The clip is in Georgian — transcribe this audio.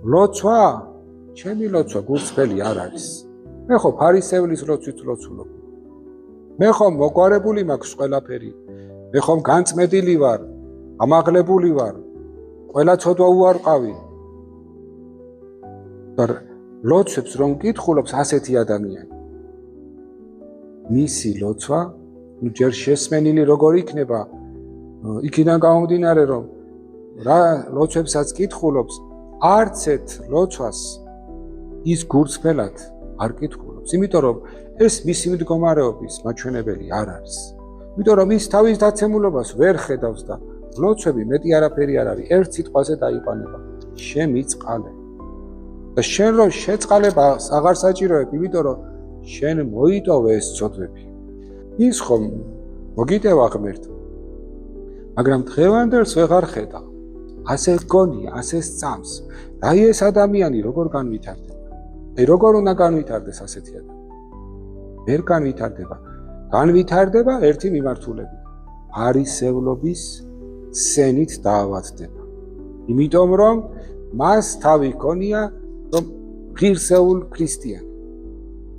ლოცვა, ჩემი ლოცვა გულწრფელი არ არის. მე ხო ფარისევლის ლოცვით ლოცულობ. მე ხომ მოგვარებული მაქვს ყველაფერი. მე ხომ განწმედილი ვარ, ამაღლებული ვარ. ყველა ცოდვა უარყავი. და ლოცვებს რომ კითხულობს ასეთი ადამიანი. მისი ლოცვა, ჯერ შესმენილი როგორ იქნება, იქიდან გამომდინარე რომ რა ლოცვებსაც კითხულობს, არც ერთ ლოცვას ის გულწრფელად არ კითხულობს, იმიტომ რომ ეს მისი მდგომარეობის მაჩვენებელი არ არის. იმიტომ რომ ის თავის დაცემულობას ვერ ხედავს და ლოცვები მეტი არაფერი არ არის, ერთ სიტყვაზე დაიყვანება, შემიწყალე. და შენ რომ შეწყალებას აღარ საჭიროებ, იმიტომ რომ შენ მოიტოვე ეს ცოდვები. ის ხომ მოგიტევა ღმერთო. მაგრამ დღევანდელს ვეღარ ხედავ. ასე გონია, ასე სწამს. და ეს ადამიანი როგორ განვითარდება? როგორ უნდა განვითარდეს ასეთი ადამიანი? ვერ განვითარდება. განვითარდება ერთი მიმართულებით. ფარისევლობის სენით დაავადდება. იმიტომ რომ მას თავი ჰქონია, რომ ღირსეულ ქრისტიანს.